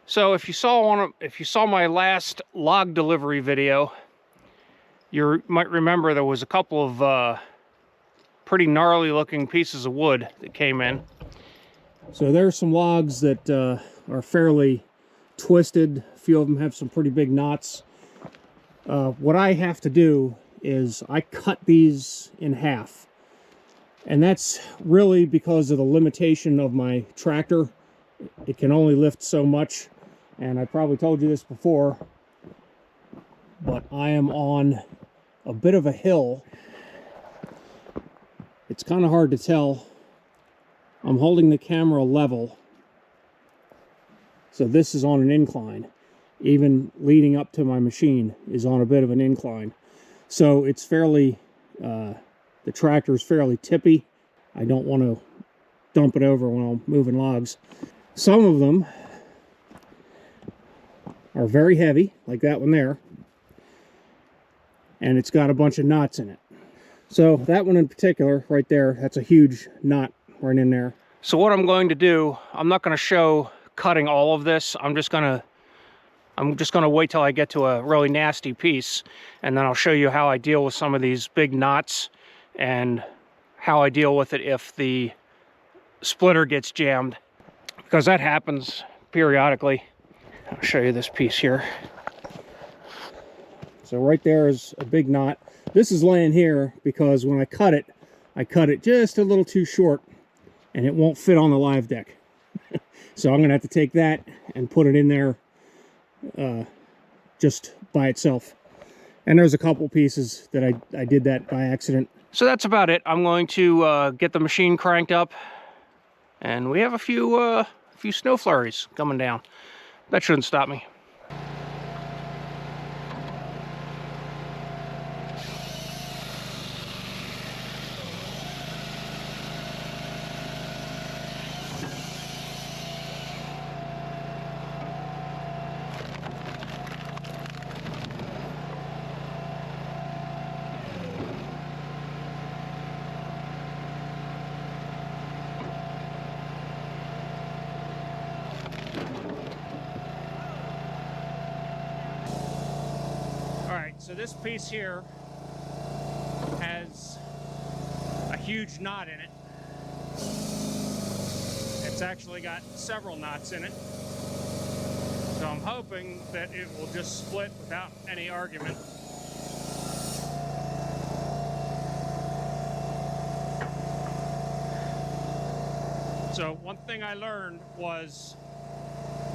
So if you saw my last log delivery video, you might remember there was a couple of pretty gnarly looking pieces of wood that came in. So there's some logs that are fairly twisted. A few of them have some pretty big knots. What I have to do is I cut these in half. And that's really because of the limitation of my tractor. It can only lift so much. And I probably told you this before, but I am on a bit of a hill. It's kind of hard to tell. I'm holding the camera level, so this is on an incline. Even leading up to my machine is on a bit of an incline. So it's fairly, the tractor is fairly tippy. I don't want to dump it over when I'm moving logs. Some of them are very heavy, like that one there. And it's got a bunch of knots in it. So that one in particular, right there, that's a huge knot right in there. So what I'm going to do, I'm not going to show cutting all of this. I'm just going to wait till I get to a really nasty piece, and then I'll show you how I deal with some of these big knots and how I deal with it if the splitter gets jammed, because that happens periodically. I'll show you this piece here. So right there is a big knot. This is laying here because when I cut it just a little too short, and it won't fit on the live deck. So I'm going to have to take that and put it in there just by itself. And there's a couple pieces that I did that by accident. So that's about it. I'm going to get the machine cranked up, and we have a few snow flurries coming down. That shouldn't stop me. So this piece here has a huge knot in it. It's actually got several knots in it. So I'm hoping that it will just split without any argument. So one thing I learned was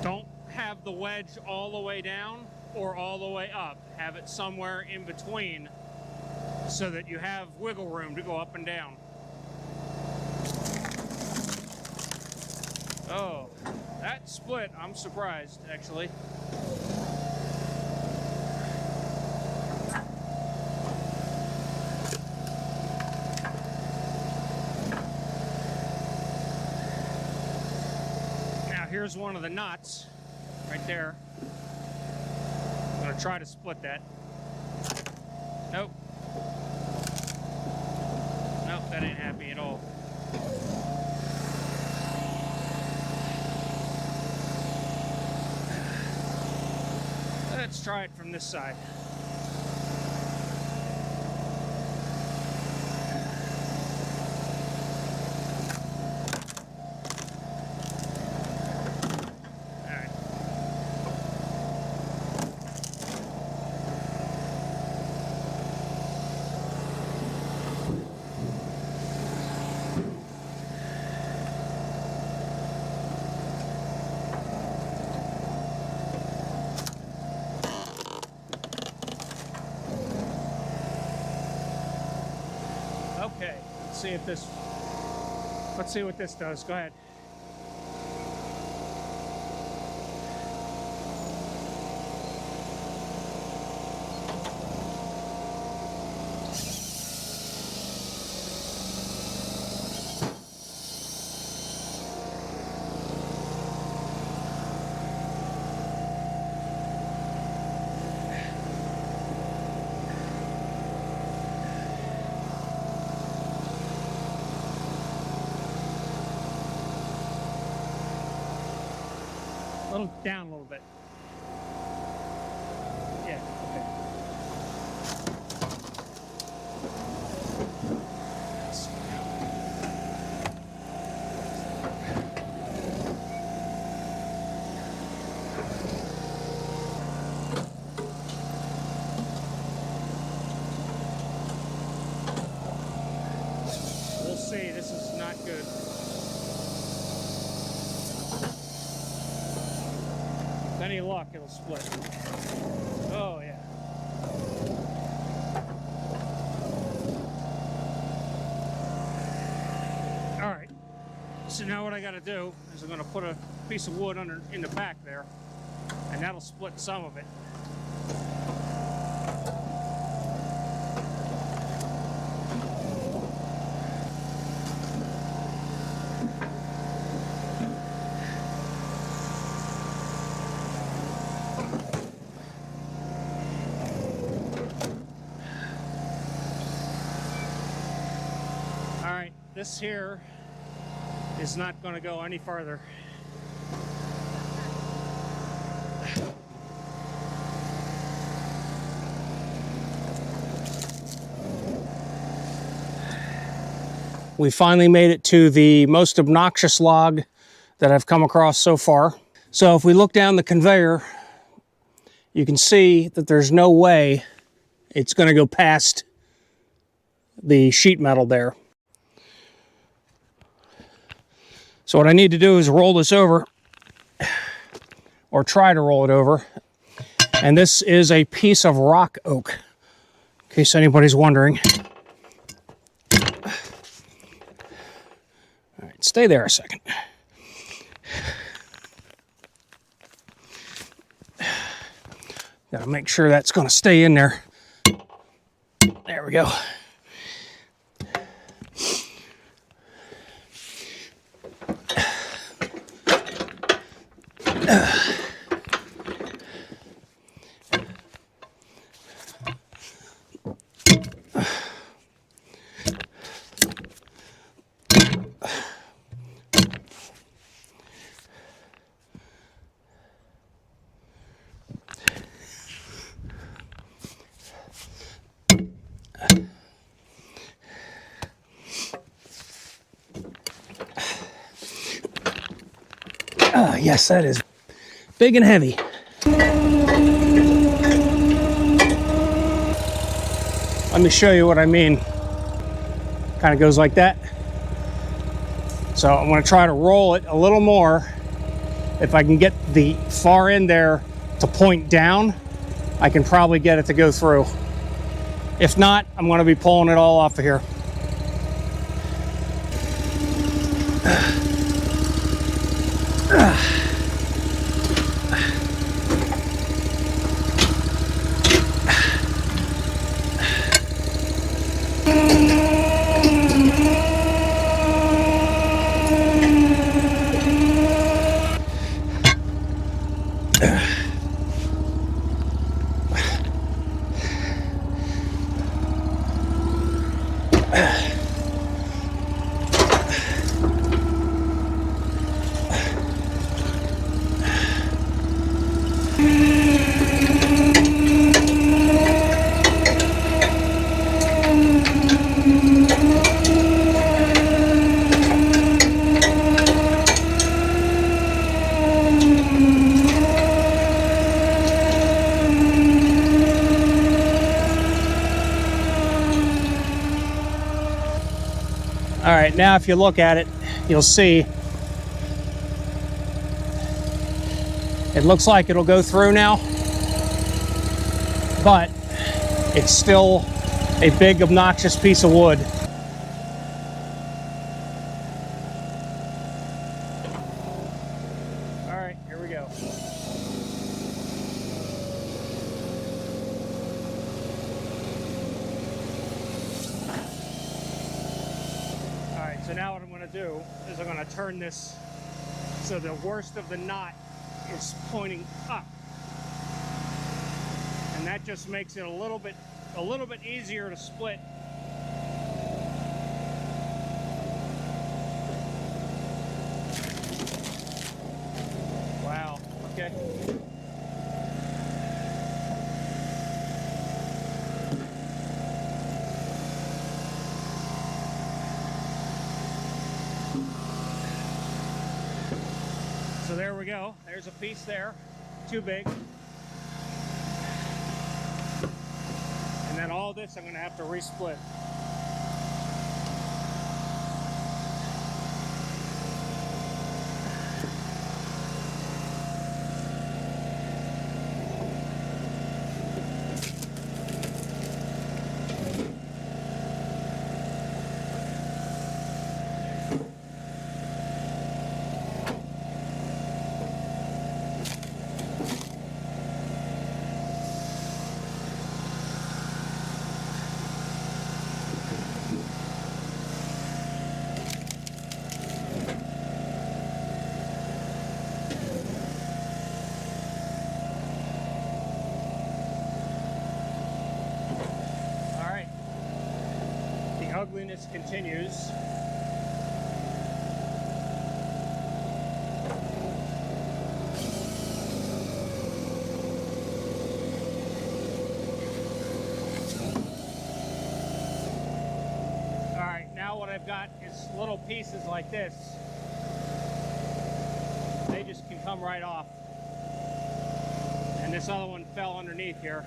don't have the wedge all the way down or all the way up. Have it somewhere in between so that you have wiggle room to go up and down. Oh, that split, I'm surprised, actually. Now here's one of the knots right there. I'm going to try to split that. Nope. Nope, that ain't happy at all. Let's try it from this side. Okay, let's see what this does. Go ahead. little down a little bit. Yeah, okay. We'll see, this is not good. With any luck, it'll split. Oh, yeah. All right. So now what I got to do is I'm going to put a piece of wood in the back there, and that'll split some of it. This here is not going to go any farther. We finally made it to the most obnoxious log that I've come across so far. So if we look down the conveyor, you can see that there's no way it's going to go past the sheet metal there. So what I need to do is roll this over, or try to roll it over. And this is a piece of rock oak, in case anybody's wondering. All right, stay there a second. Gotta make sure that's gonna stay in there. There we go. Yes, that is big and heavy. Let me show you what I mean. Kind of goes like that. So I'm going to try to roll it a little more. If I can get the far end there to point down, I can probably get it to go through. If not, I'm going to be pulling it all off of here. All right, now if you look at it, you'll see it looks like it'll go through now, but it's still a big obnoxious piece of wood. All right, here we go. So now what I'm going to do is I'm going to turn this so the worst of the knot is pointing up, and that just makes it a little bit easier to split. Wow. So there we go. There's a piece there, too big. And then all this I'm going to have to resplit. Ugliness continues. All right, now what I've got is little pieces like this. They just can come right off. And this other one fell underneath here.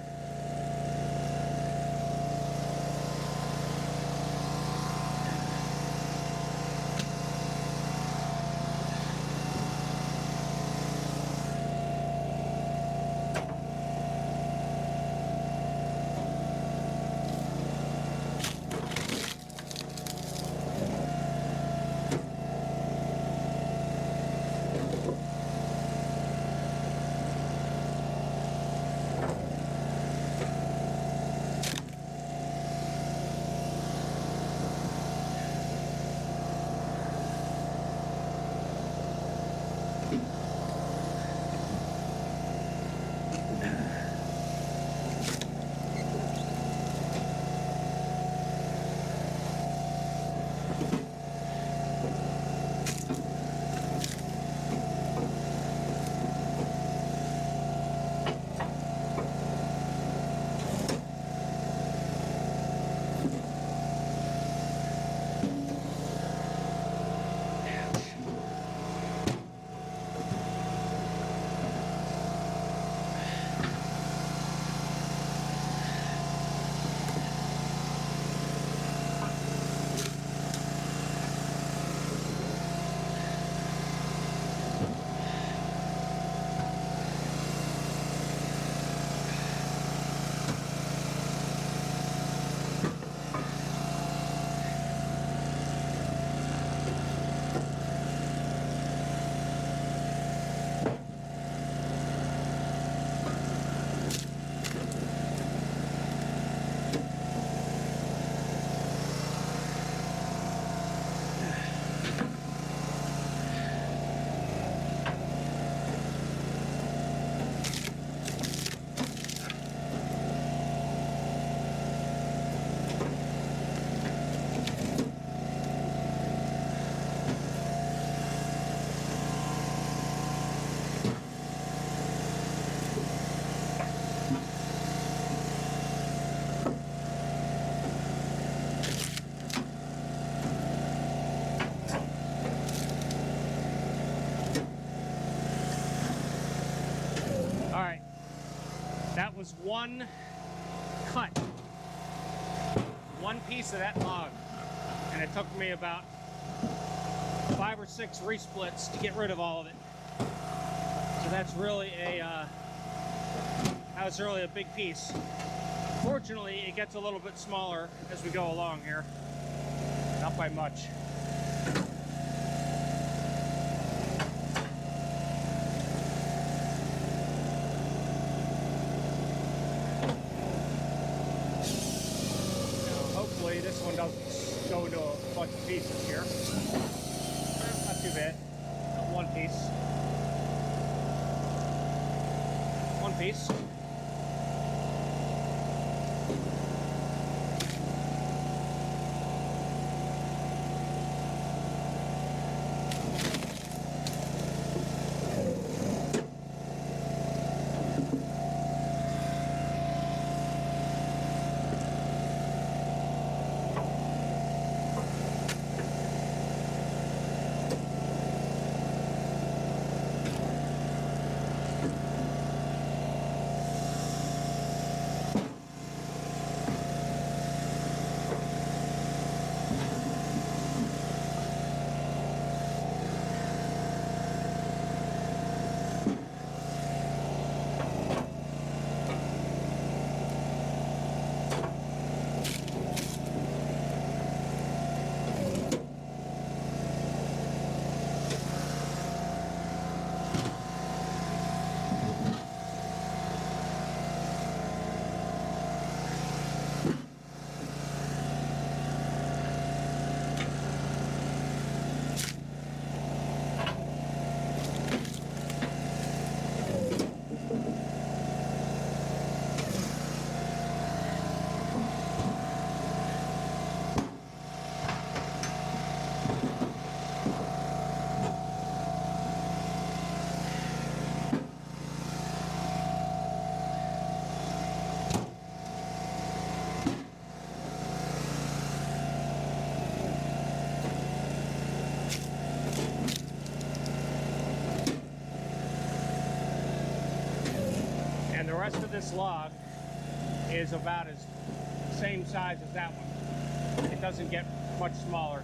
That was one cut, one piece of that log, and it took me about 5 or 6 resplits to get rid of all of it. So that's really that was really a big piece. Fortunately, it gets a little bit smaller as we go along here, not by much. This one doesn't go into a bunch of pieces here. Not too bad. One piece. One piece. And the rest of this log is about as same size as that one. It doesn't get much smaller.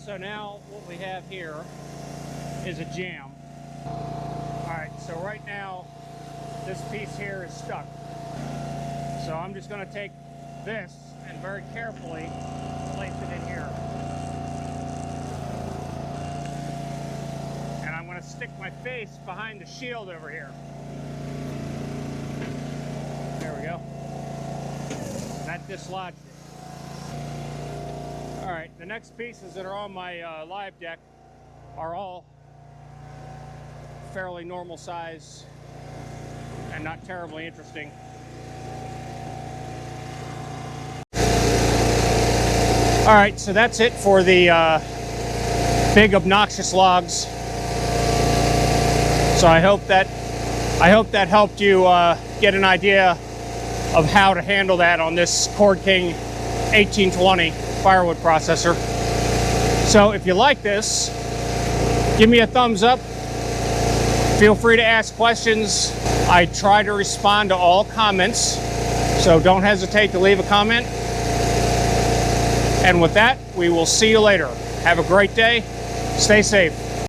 So now what we have here is a jam. Alright, so right now this piece here is stuck. So I'm just going to take this and very carefully place it in here. And I'm going to stick my face behind the shield over here. There we go. That dislodged it. Alright, the next pieces that are on my live deck are all fairly normal size and not terribly interesting. Alright, so that's it for the big obnoxious logs. So I hope that helped you get an idea of how to handle that on this Cord King 18-20 firewood processor. So if you like this, give me a thumbs up. Feel free to ask questions. I try to respond to all comments, so don't hesitate to leave a comment. And with that, we will see you later. Have a great day. Stay safe.